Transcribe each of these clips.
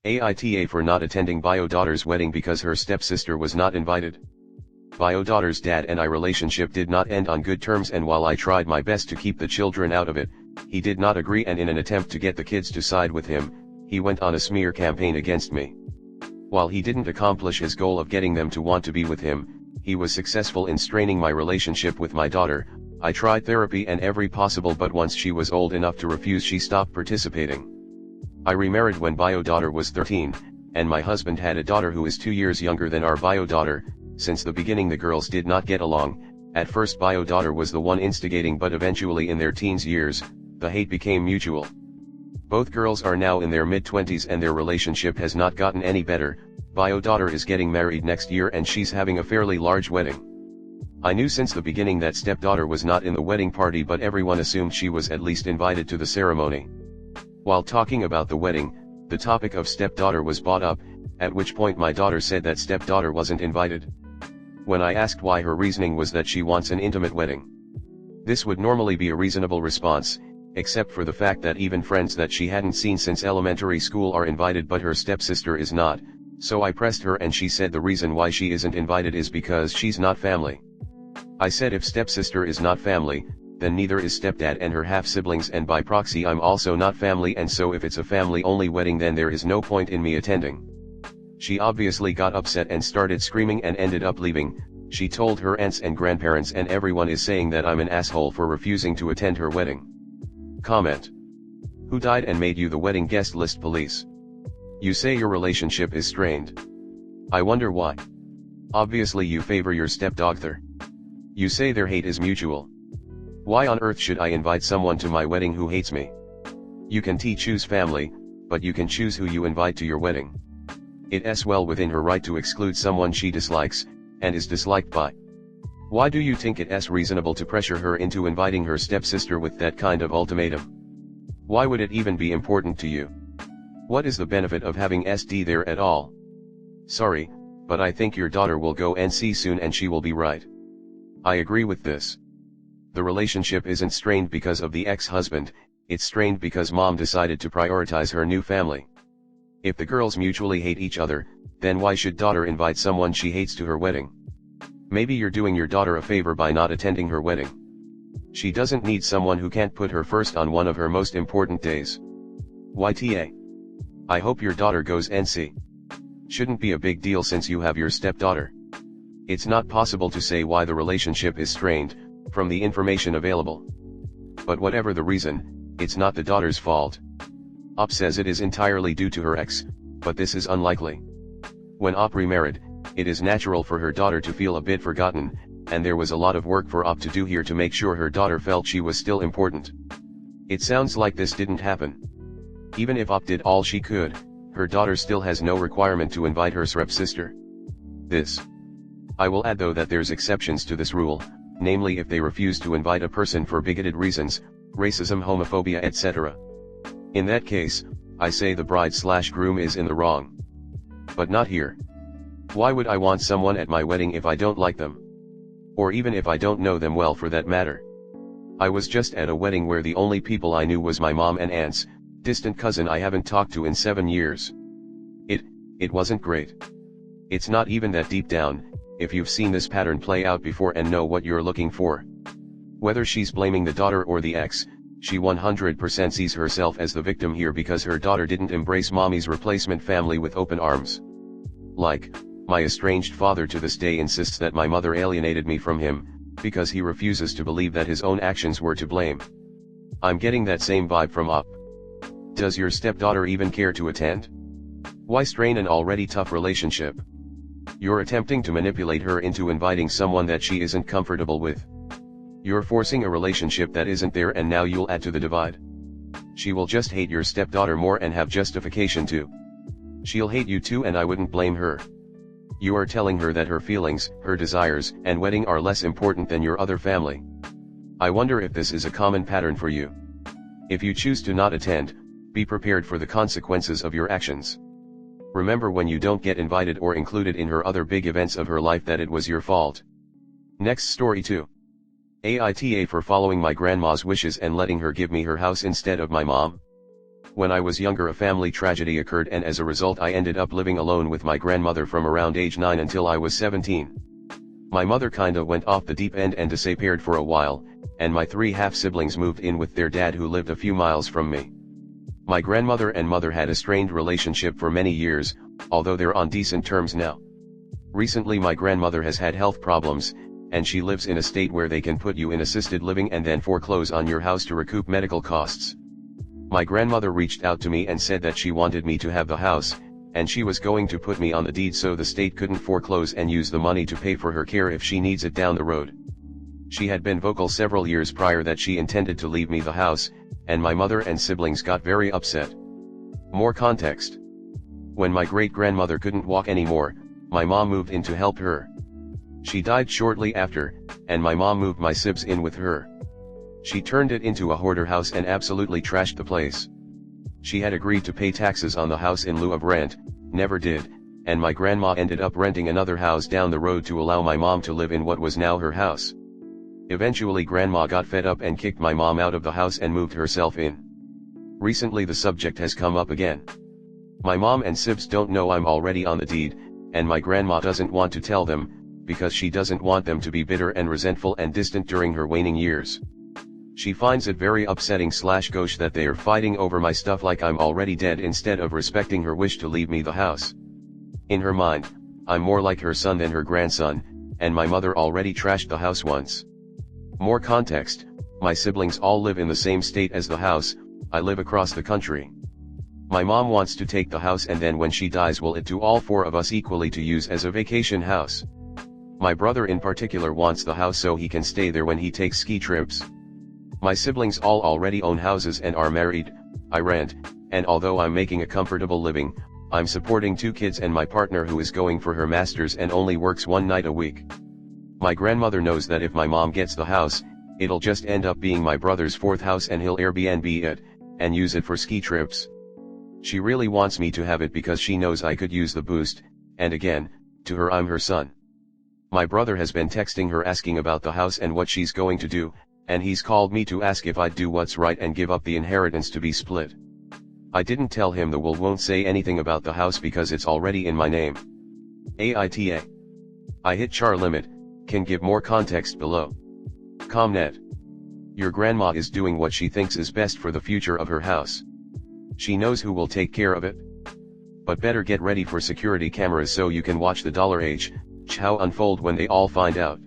AITA for not attending bio daughter's wedding because her stepsister was not invited. Bio daughter's dad and I relationship did not end on good terms, and while I tried my best to keep the children out of it, he did not agree, and in an attempt to get the kids to side with him, he went on a smear campaign against me. While he didn't accomplish his goal of getting them to want to be with him, he was successful in straining my relationship with my daughter. I tried therapy and every possible, but once she was old enough to refuse, she stopped participating. I remarried when bio daughter was 13, and my husband had a daughter who is 2 years younger than our bio daughter. Since the beginning the girls did not get along. At first bio daughter was the one instigating, but eventually in their teens years, the hate became mutual. Both girls are now in their mid-20s and their relationship has not gotten any better. Bio daughter is getting married next year and she's having a fairly large wedding. I knew since the beginning that stepdaughter was not in the wedding party, but everyone assumed she was at least invited to the ceremony. While talking about the wedding, the topic of stepdaughter was brought up, at which point my daughter said that stepdaughter wasn't invited. When I asked why, her reasoning was that she wants an intimate wedding. This would normally be a reasonable response, except for the fact that even friends that she hadn't seen since elementary school are invited but her stepsister is not, so I pressed her and she said the reason why she isn't invited is because she's not family. I said if stepsister is not family, then neither is stepdad and her half-siblings, and by proxy I'm also not family, and so if it's a family-only wedding then there is no point in me attending. She obviously got upset and started screaming and ended up leaving. She told her aunts and grandparents, and everyone is saying that I'm an asshole for refusing to attend her wedding. Comment. Who died and made you the wedding guest list? Police. You say your relationship is strained. I wonder why. Obviously you favor your stepdaughter. You say their hate is mutual. Why on earth should I invite someone to my wedding who hates me? You can choose family, but you can choose who you invite to your wedding. It's well within her right to exclude someone she dislikes, and is disliked by. Why do you think it's reasonable to pressure her into inviting her stepsister with that kind of ultimatum? Why would it even be important to you? What is the benefit of having SD there at all? Sorry, but I think your daughter will go NC soon and she will be right. I agree with this. The relationship isn't strained because of the ex-husband, it's strained because mom decided to prioritize her new family. If the girls mutually hate each other, then why should daughter invite someone she hates to her wedding? Maybe you're doing your daughter a favor by not attending her wedding. She doesn't need someone who can't put her first on one of her most important days. YTA. I hope your daughter goes NC. Shouldn't be a big deal since you have your stepdaughter. It's not possible to say why the relationship is strained, from the information available. But whatever the reason, it's not the daughter's fault. Op says it is entirely due to her ex, but this is unlikely. When Op remarried, it is natural for her daughter to feel a bit forgotten, and there was a lot of work for Op to do here to make sure her daughter felt she was still important. It sounds like this didn't happen. Even if Op did all she could, her daughter still has no requirement to invite her stepsister. I will add though that there's exceptions to this rule, namely if they refuse to invite a person for bigoted reasons, racism, homophobia, etc. In that case, I say the bride/groom is in the wrong. But not here. Why would I want someone at my wedding if I don't like them? Or even if I don't know them well, for that matter. I was just at a wedding where the only people I knew was my mom and aunts, distant cousin I haven't talked to in 7 years. It wasn't great. It's not even that deep down, if you've seen this pattern play out before and know what you're looking for. Whether she's blaming the daughter or the ex, she 100% sees herself as the victim here because her daughter didn't embrace mommy's replacement family with open arms. Like, my estranged father to this day insists that my mother alienated me from him, because he refuses to believe that his own actions were to blame. I'm getting that same vibe from Op. Does your stepdaughter even care to attend? Why strain an already tough relationship? You're attempting to manipulate her into inviting someone that she isn't comfortable with. You're forcing a relationship that isn't there, and now you'll add to the divide. She will just hate your stepdaughter more and have justification too. She'll hate you too, and I wouldn't blame her. You are telling her that her feelings, her desires, and wedding are less important than your other family. I wonder if this is a common pattern for you. If you choose to not attend, be prepared for the consequences of your actions. Remember when you don't get invited or included in her other big events of her life that it was your fault. Next story 2. AITA for following my grandma's wishes and letting her give me her house instead of my mom. When I was younger, a family tragedy occurred, and as a result I ended up living alone with my grandmother from around age 9 until I was 17. My mother kinda went off the deep end and disappeared for a while, and my 3 half-siblings moved in with their dad, who lived a few miles from me. My grandmother and mother had a strained relationship for many years, although they're on decent terms now. Recently my grandmother has had health problems, and she lives in a state where they can put you in assisted living and then foreclose on your house to recoup medical costs. My grandmother reached out to me and said that she wanted me to have the house, and she was going to put me on the deed so the state couldn't foreclose and use the money to pay for her care if she needs it down the road. She had been vocal several years prior that she intended to leave me the house, and my mother and siblings got very upset. More context. When my great-grandmother couldn't walk anymore, my mom moved in to help her. She died shortly after, and my mom moved my sibs in with her. She turned it into a hoarder house and absolutely trashed the place. She had agreed to pay taxes on the house in lieu of rent, never did, and my grandma ended up renting another house down the road to allow my mom to live in what was now her house. Eventually grandma got fed up and kicked my mom out of the house and moved herself in. Recently the subject has come up again. My mom and sibs don't know I'm already on the deed, and my grandma doesn't want to tell them, because she doesn't want them to be bitter and resentful and distant during her waning years. She finds it very upsetting/gauche that they are fighting over my stuff like I'm already dead instead of respecting her wish to leave me the house. In her mind, I'm more like her son than her grandson, and my mother already trashed the house once. More context, my siblings all live in the same state as the house. I live across the country. My mom wants to take the house and then when she dies will it to all 4 of us equally to use as a vacation house. My brother in particular wants the house so he can stay there when he takes ski trips. My siblings all already own houses and are married. I rent, and although I'm making a comfortable living, I'm supporting 2 kids and my partner who is going for her master's and only works 1 night a week. My grandmother knows that if my mom gets the house, it'll just end up being my brother's 4th house and he'll Airbnb it, and use it for ski trips. She really wants me to have it because she knows I could use the boost, and again, to her I'm her son. My brother has been texting her asking about the house and what she's going to do, and he's called me to ask if I'd do what's right and give up the inheritance to be split. I didn't tell him the will won't say anything about the house because it's already in my name. AITA. I hit char limit, can give more context below. Comnet. Your grandma is doing what she thinks is best for the future of her house. She knows who will take care of it. But better get ready for security cameras so you can watch the $H how unfold when they all find out.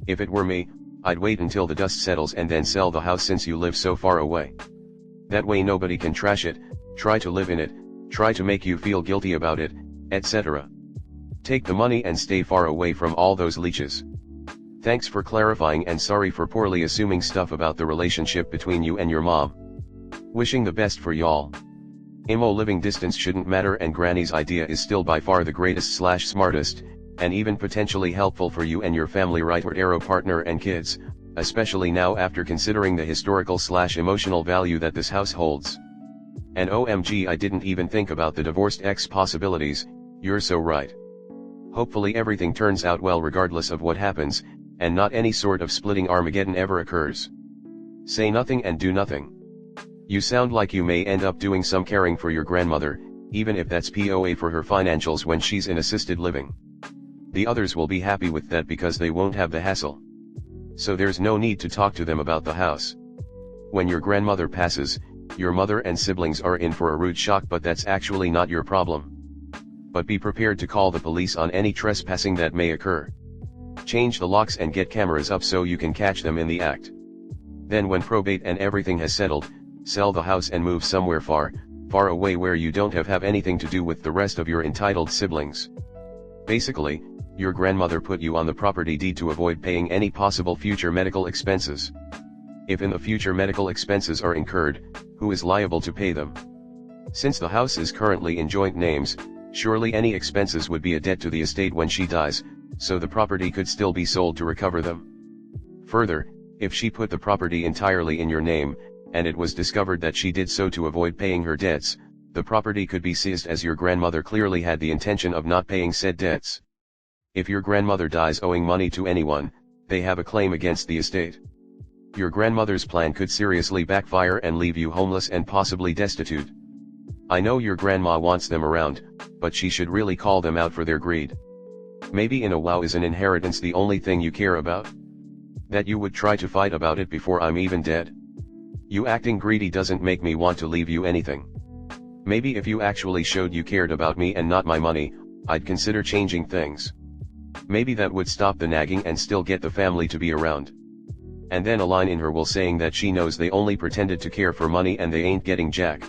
If it were me, I'd wait until the dust settles and then sell the house since you live so far away. That way nobody can trash it, try to live in it, try to make you feel guilty about it, etc. Take the money and stay far away from all those leeches. Thanks for clarifying and sorry for poorly assuming stuff about the relationship between you and your mom. Wishing the best for y'all. Imo living distance shouldn't matter and Granny's idea is still by far the greatest/smartest, and even potentially helpful for you and your family right or arrow partner and kids, especially now after considering the historical/emotional value that this house holds. And OMG, I didn't even think about the divorced ex possibilities. You're so right. Hopefully everything turns out well regardless of what happens, and not any sort of splitting Armageddon ever occurs. Say nothing and do nothing. You sound like you may end up doing some caring for your grandmother, even if that's POA for her financials when she's in assisted living. The others will be happy with that because they won't have the hassle. So there's no need to talk to them about the house. When your grandmother passes, your mother and siblings are in for a rude shock, but that's actually not your problem. But be prepared to call the police on any trespassing that may occur. Change the locks and get cameras up so you can catch them in the act. Then when probate and everything has settled, sell the house and move somewhere far, far away where you don't have anything to do with the rest of your entitled siblings. Basically, your grandmother put you on the property deed to avoid paying any possible future medical expenses. If in the future medical expenses are incurred, who is liable to pay them? Since the house is currently in joint names, surely any expenses would be a debt to the estate when she dies, so the property could still be sold to recover them. Further, if she put the property entirely in your name, and it was discovered that she did so to avoid paying her debts, the property could be seized as your grandmother clearly had the intention of not paying said debts. If your grandmother dies owing money to anyone, they have a claim against the estate. Your grandmother's plan could seriously backfire and leave you homeless and possibly destitute. I know your grandma wants them around, but she should really call them out for their greed. Maybe in a wow is an inheritance the only thing you care about? That you would try to fight about it before I'm even dead? You acting greedy doesn't make me want to leave you anything. Maybe if you actually showed you cared about me and not my money, I'd consider changing things. Maybe that would stop the nagging and still get the family to be around. And then a line in her will saying that she knows they only pretended to care for money and they ain't getting jack.